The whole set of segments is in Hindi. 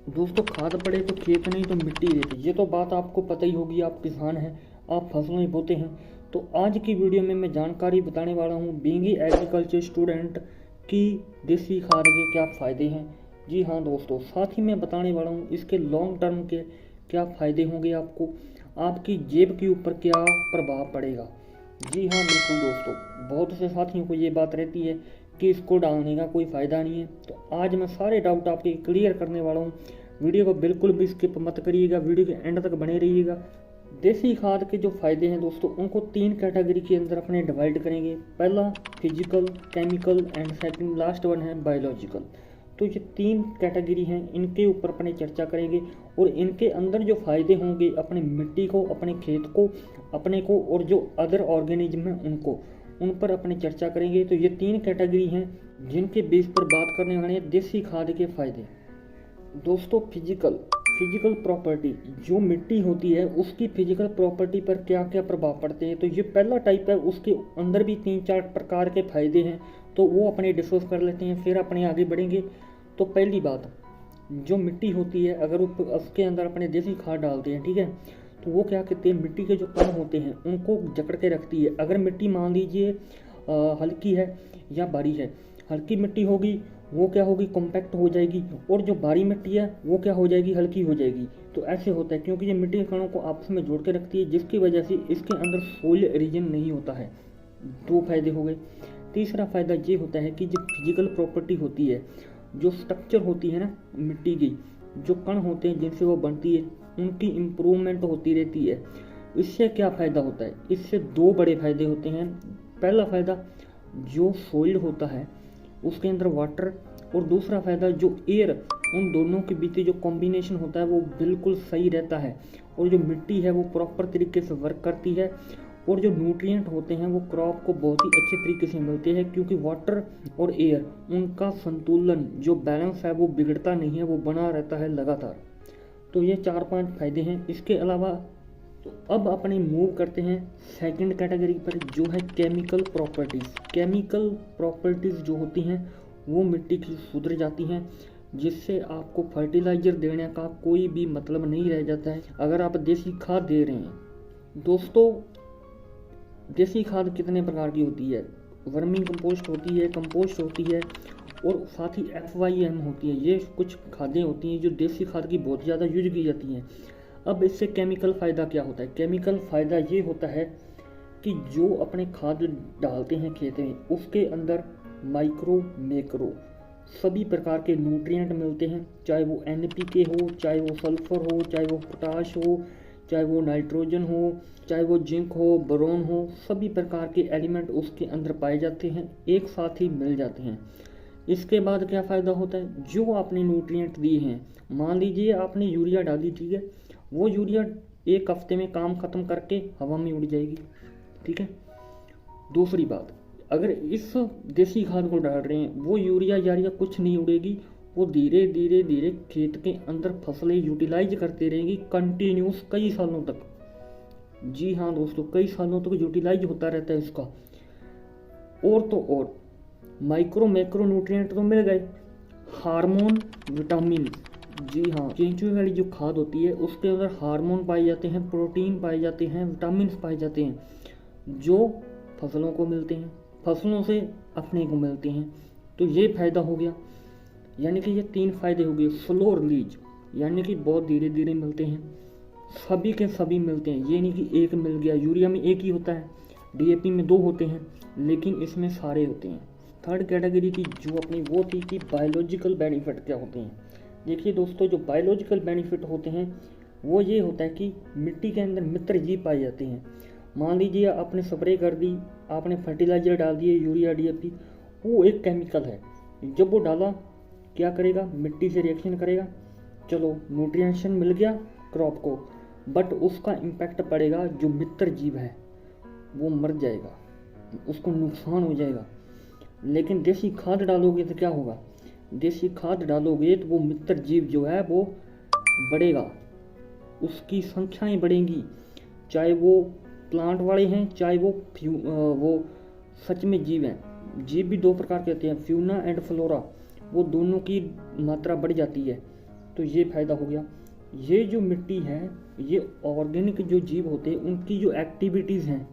दोस्तों, खाद पड़े तो खेत नहीं तो मिट्टी रहती, ये तो बात आपको पता ही होगी। आप किसान हैं, आप फसलें बोते हैं। तो आज की वीडियो में मैं जानकारी बताने वाला हूँ बीइंग एग्रीकल्चर स्टूडेंट की देसी खाद के क्या फ़ायदे हैं। जी हाँ दोस्तों, साथ ही मैं बताने वाला हूँ इसके लॉन्ग टर्म के क्या फ़ायदे होंगे, आपको आपकी जेब के ऊपर क्या प्रभाव पड़ेगा। जी हाँ बिल्कुल दोस्तों, बहुत से साथियों को ये बात रहती है कि इसको डालने का कोई फ़ायदा नहीं है। तो आज मैं सारे डाउट आपके क्लियर करने वाला हूँ। वीडियो को बिल्कुल भी स्किप मत करिएगा, वीडियो के एंड तक बने रहिएगा। देसी खाद के जो फ़ायदे हैं दोस्तों, उनको 3 कैटेगरी के अंदर अपने डिवाइड करेंगे। पहला physical, chemical and second last one है बायोलॉजिकल। तो ये 3 कैटेगरी हैं, इनके ऊपर अपने चर्चा करेंगे और इनके अंदर जो फ़ायदे होंगे अपने मिट्टी को, अपने खेत को, अपने को और जो अदर ऑर्गेनिज्म हैं उनको, उन पर अपने चर्चा करेंगे। तो ये 3 कैटेगरी हैं जिनके बेस पर बात करने वाले हैं देसी खाद के फ़ायदे। दोस्तों, फिजिकल प्रॉपर्टी, जो मिट्टी होती है उसकी फिजिकल प्रॉपर्टी पर क्या क्या प्रभाव पड़ते हैं, तो ये पहला टाइप है। उसके अंदर भी 3-4 प्रकार के फायदे हैं, तो वो अपने डिस्कस कर लेते हैं, फिर अपने आगे बढ़ेंगे। तो पहली बात, जो मिट्टी होती है अगर उसके अंदर अपने देसी खाद डालते हैं, ठीक है, तो वो क्या कहते हैं, मिट्टी के जो कण होते हैं उनको जकड़ के रखती है। अगर मिट्टी मान लीजिए हल्की है या भारी है, हल्की मिट्टी होगी वो क्या होगी, कॉम्पैक्ट हो जाएगी, और जो भारी मिट्टी है वो क्या हो जाएगी, हल्की हो जाएगी। तो ऐसे होता है क्योंकि ये मिट्टी के कणों को आपस में जोड़ के रखती है, जिसकी वजह से इसके अंदर सोइल एरोजन नहीं होता है। 2 फायदे हो गए। तीसरा फायदा ये होता है कि जो फिजिकल प्रॉपर्टी होती है, जो स्ट्रक्चर होती है ना मिट्टी की, जो कण होते हैं जिनसे वो बनती है, उनकी इम्प्रूवमेंट होती रहती है। इससे क्या फ़ायदा होता है, इससे 2 बड़े फायदे होते हैं। पहला फ़ायदा, जो सोइल होता है उसके अंदर वाटर, और दूसरा फ़ायदा जो एयर, उन दोनों के बीच जो कॉम्बिनेशन होता है वो बिल्कुल सही रहता है, और जो मिट्टी है वो प्रॉपर तरीके से वर्क करती है, और जो न्यूट्रिएंट होते हैं वो क्रॉप को बहुत ही अच्छे तरीके से मिलते हैं, क्योंकि वाटर और एयर, उनका संतुलन जो बैलेंस है वो बिगड़ता नहीं है, वो बना रहता है लगातार। तो ये 4-5 फायदे हैं। इसके अलावा तो अब अपने मूव करते हैं सेकंड कैटेगरी पर, जो है केमिकल प्रॉपर्टीज़। केमिकल प्रॉपर्टीज़ जो होती हैं वो मिट्टी की सुधर जाती हैं, जिससे आपको फर्टिलाइज़र देने का कोई भी मतलब नहीं रह जाता है अगर आप देसी खाद दे रहे हैं। दोस्तों, देसी खाद कितने प्रकार की होती है, वर्मी कंपोस्ट होती है, कंपोस्ट होती है, और साथ ही FYM होती है। ये कुछ खादें होती हैं जो देसी खाद की बहुत ज़्यादा यूज की जाती हैं। अब इससे केमिकल फ़ायदा क्या होता है, केमिकल फ़ायदा ये होता है कि जो अपने खाद डालते हैं खेत में, उसके अंदर माइक्रो मैक्रो सभी प्रकार के न्यूट्रिएंट मिलते हैं, चाहे वो NPK हो, चाहे वो सल्फर हो, चाहे वो पोटाश हो, चाहे वो नाइट्रोजन हो, चाहे वो जिंक हो, बोरोन हो, सभी प्रकार के एलिमेंट उसके अंदर पाए जाते हैं, एक साथ ही मिल जाते हैं। इसके बाद क्या फ़ायदा होता है, जो आपने न्यूट्रिएंट दिए हैं, मान लीजिए आपने यूरिया डाली, ठीक है, वो यूरिया 1 हफ्ते में काम ख़त्म करके हवा में उड़ जाएगी, ठीक है। दूसरी बात, अगर इस देसी खाद को डाल रहे हैं, वो यूरिया यारिया कुछ नहीं उड़ेगी, वो धीरे धीरे धीरे खेत के अंदर फसलें यूटिलाइज करते रहेंगी कंटिन्यूस कई सालों तक। जी हाँ दोस्तों, कई सालों तक यूटिलाइज होता रहता है इसका। और तो और माइक्रो मैक्रो न्यूट्रिएंट तो मिल गए, हार्मोन, विटामिन। जी हाँ, केंचुए वाली जो खाद होती है उसके अंदर हार्मोन पाए जाते हैं, प्रोटीन पाए जाते हैं, विटामिन पाए जाते हैं, जो फसलों को मिलते हैं, फसलों से अपने को मिलते हैं। तो ये फ़ायदा हो गया, यानी कि ये 3 फायदे हो गए। स्लो रिलीज, यानी कि बहुत धीरे धीरे मिलते हैं, सभी के सभी मिलते हैं, ये नहीं कि एक मिल गया। यूरिया में एक ही होता है, DAP में 2 होते हैं, लेकिन इसमें सारे होते हैं। थर्ड कैटेगरी की जो अपनी वो थी कि बायोलॉजिकल बेनिफिट क्या होते हैं। देखिए दोस्तों, जो बायोलॉजिकल बेनिफिट होते हैं वो ये होता है कि मिट्टी के अंदर मित्र जीव पाए जाते हैं। मान लीजिए आपने स्प्रे कर दी, आपने फर्टिलाइज़र डाल दिए, यूरिया DAP, वो एक केमिकल है, जब वो डाला क्या करेगा, मिट्टी से रिएक्शन करेगा, चलो न्यूट्रिएंशन मिल गया क्रॉप को, बट उसका इम्पैक्ट पड़ेगा, जो मित्र जीव है वो मर जाएगा, उसको नुकसान हो जाएगा। लेकिन देसी खाद डालोगे तो क्या होगा, देसी खाद डालोगे तो वो मित्र जीव जो है वो बढ़ेगा, उसकी संख्याएं बढ़ेंगी, चाहे वो प्लांट वाले हैं, चाहे वो सच में जीव हैं। जीव भी 2 प्रकार के होते हैं, फ्यूना एंड फ्लोरा, वो दोनों की मात्रा बढ़ जाती है। तो ये फ़ायदा हो गया। ये जो मिट्टी है, ये ऑर्गेनिक जो जीव होते हैं उनकी जो एक्टिविटीज़ हैं,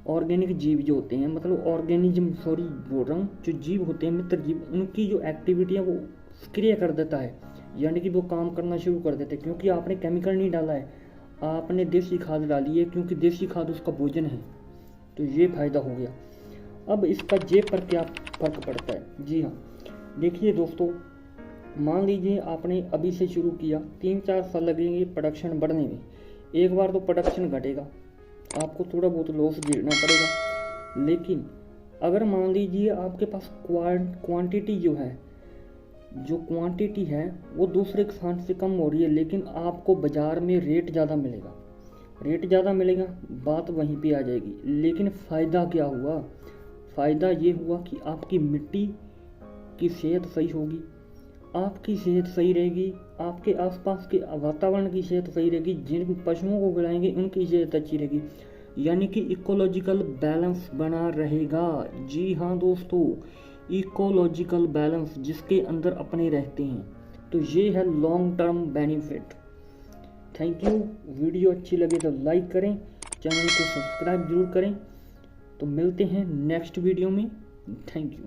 ऑर्गेनिक जीव जो होते हैं, मतलब ऑर्गेनिज्म, सॉरी बोल रहा हूँ, जो जीव होते हैं मित्र जीव, उनकी जो एक्टिविटी है वो सक्रिय कर देता है, यानी कि वो काम करना शुरू कर देते हैं। क्योंकि आपने केमिकल नहीं डाला है, आपने देसी खाद डाली है, क्योंकि देसी खाद उसका भोजन है। तो ये फ़ायदा हो गया। अब इसका जे पर क्या फ़र्क पड़ता है? जी हाँ, देखिए दोस्तों, मान लीजिए आपने अभी से शुरू किया, 3-4 साल लगेंगे प्रोडक्शन बढ़ने में। एक बार तो प्रोडक्शन घटेगा, आपको थोड़ा बहुत लॉस झेलना पड़ेगा। लेकिन अगर मान लीजिए आपके पास क्वांटिटी जो क्वांटिटी है वो दूसरे किसान से कम हो रही है, लेकिन आपको बाज़ार में रेट ज़्यादा मिलेगा, बात वहीं पे आ जाएगी। लेकिन फ़ायदा क्या हुआ? फ़ायदा ये हुआ कि आपकी मिट्टी की सेहत सही होगी, आपकी सेहत सही रहेगी, आपके आसपास के वातावरण की सेहत सही रहेगी, जिन पशुओं को खिलाएंगे उनकी सेहत अच्छी रहेगी, यानी कि इकोलॉजिकल बैलेंस बना रहेगा। जी हाँ दोस्तों, इकोलॉजिकल बैलेंस जिसके अंदर अपने रहते हैं। तो ये है long term benefit. Thank you. Video अच्छी लगे तो लाइक करें, चैनल को सब्सक्राइब जरूर करें। तो मिलते हैं नेक्स्ट वीडियो में। Thank you.